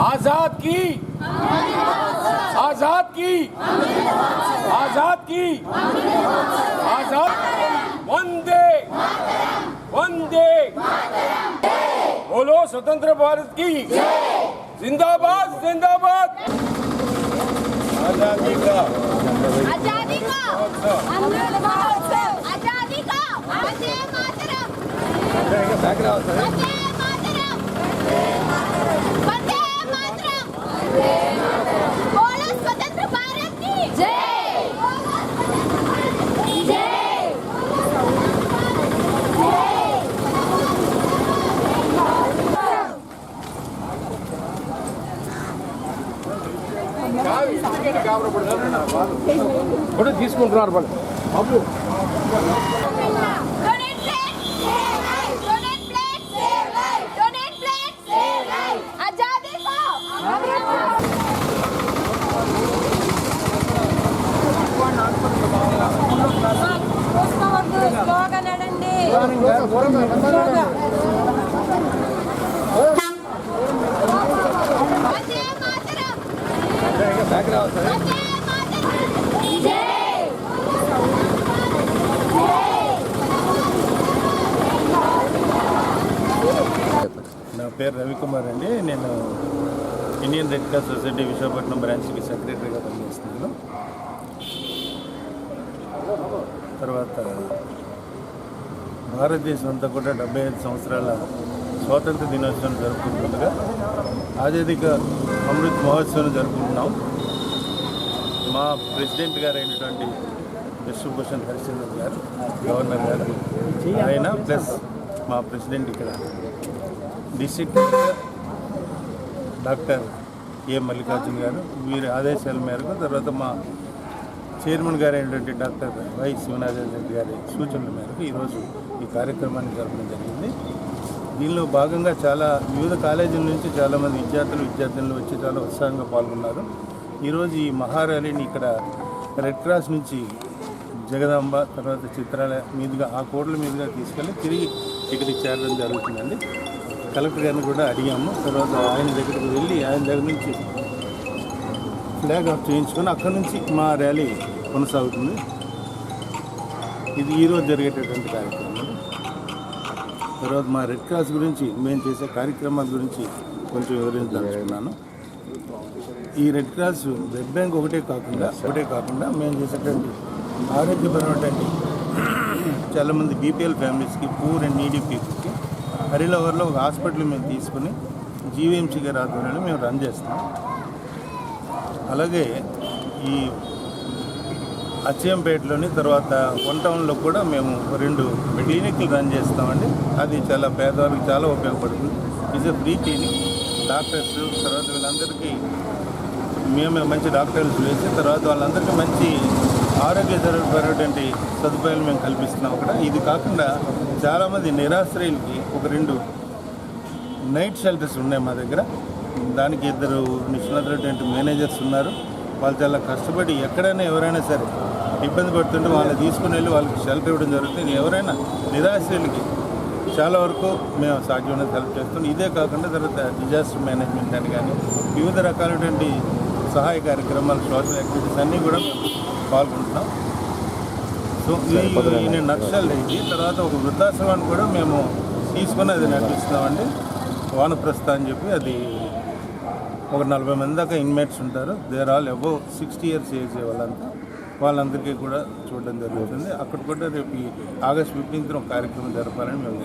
आजाद की आजाद की आजाद की आजाद वंदे वंदे बोलो स्वतंत्र भारत की जिंदाबाद जिंदाबाद। आजादी का आजादी का अमृत महोत्सव आजादी का वंदे मातरम वंदे मातरम वंदे मातरम बोलो स्वतंत्र भारत की जय जय కూడా తీసుకుంటున్నారు వాళ్ళు బాబు నా పేరు రవికుమార్ అండి. నేను Indian red cross society Visakhapatnam బ్రాంచ్కి సెక్రటరీగా పనిచేస్తున్నాను. తర్వాత భారతదేశం అంతా కూడా 75 సంవత్సరాల స్వాతంత్ర దినోత్సవం జరుపుకుంటుండగా ఆజాదీక అమృత్ మహోత్సవం జరుపుకుంటున్నాం. మా ప్రెసిడెంట్ గారు అయినటువంటి విశ్వభూషణ్ హరిచంద్రన్ గారు, గవర్నర్ గారు, ఆయన ప్లస్ మా ప్రెసిడెంట్ ఇక్కడ డిస్ట్రిక్ట్ డాక్టర్ ఏ మల్లికార్జున్ గారు, వీరి ఆదేశాల మేరకు, తర్వాత మా చైర్మన్ గారు అయినటువంటి డాక్టర్ వై శివనాథన్ రెడ్డి గారి సూచనల మేరకు ఈరోజు ఈ కార్యక్రమాన్ని జరపడం జరిగింది. దీనిలో భాగంగా చాలా వివిధ కాలేజీల నుంచి చాలామంది విద్యార్థులు వచ్చి చాలా ఉత్సాహంగా పాల్గొన్నారు. ఈరోజు ఈ మహార్యాలీని ఇక్కడ రెడ్ క్రాస్ నుంచి జగదాంబ, తర్వాత చిత్రాలయ మీదుగా ఆ కోట్ల మీదుగా తీసుకెళ్ళి తిరిగి ఇక్కడికి చేరడం జరుగుతుందండి. కలెక్టర్ గారిని కూడా అడిగాము. తర్వాత ఆయన దగ్గరికి వెళ్ళి ఆయన దగ్గర నుంచి ఫ్లాగ్ ఆఫ్ చేయించుకొని అక్కడి నుంచి మా ర్యాలీ కొనసాగుతుంది. ఇది ఈరోజు జరిగేటటువంటి కార్యక్రమం. తర్వాత మా రెడ్ క్రాస్ గురించి మేము చేసే కార్యక్రమాల గురించి కొంచెం వివరించదలుచుకున్నాను. ఈ రెడ్ క్రాస్ బ్లడ్ బ్యాంక్ ఒకటే కాకుండా మేము చేసేటువంటి ఆరోగ్యపరమైనటువంటి చాలామంది బీపీఎల్ ఫ్యామిలీస్కి, పూర్ అండ్ నీడీ పీపుల్కి హరిలవర్లో ఒక హాస్పిటల్ మేము తీసుకుని జీవీఎంసీ గారి ఆధ్వర్యంలో మేము రన్ చేస్తాం. అలాగే ఈ అచ్చంపేటలోని తర్వాత వన్ టౌన్లో కూడా మేము 2 క్లినిక్లు రన్ చేస్తామండి. అది చాలా పేదవాళ్ళకి చాలా ఉపయోగపడుతుంది. It's a free clinic. Doctors తర్వాత వీళ్ళందరికీ మేము మంచి డాక్టర్స్ వేసి తర్వాత వాళ్ళందరికీ మంచి ఆరోగ్యపరమైనటువంటి సదుపాయాలు మేము కల్పిస్తున్నాం అక్కడ. ఇది కాకుండా చాలామంది నిరాశ్రయులకి ఒక 2 నైట్ షెల్టర్స్ ఉన్నాయి మా దగ్గర. దానికి 2 నిష్ణాతులైనటువంటి మేనేజర్స్ ఉన్నారు. వాళ్ళు చాలా కష్టపడి ఎక్కడైనా ఎవరైనా సరే ఇబ్బంది పడుతుంటే వాళ్ళని తీసుకుని వెళ్ళి వాళ్ళకి షెల్టర్ ఇవ్వడం జరుగుతుంది. ఎవరైనా నిరాశ్రయులకి చాలా వరకు మేము సాధ్యమైనంత హెల్ప్ చేస్తాం. ఇదే కాకుండా తర్వాత డిజాస్టర్ మేనేజ్మెంట్ అని కానీ వివిధ రకాలైనటువంటి సహాయ కార్యక్రమాలు, సోషల్ యాక్టివిటీస్ అన్నీ కూడా మేము పాల్గొంటున్నాం. సో ఈ నక్షల్ ఇది తర్వాత ఒక వృద్ధాశ్రమాన్ని కూడా మేము తీసుకొని అది నడిపిస్తున్నామండి. వానప్రస్థ అని చెప్పి అది ఒక 40 మంది దాకా ఇన్మేట్స్ ఉంటారు. There all above 60 years age వాళ్ళందరికీ కూడా చూడడం జరుగుతుంది. అక్కడ కూడా రేపు ఈ ఆగస్ట్ 15న ఒక కార్యక్రమం జరపాలని మేము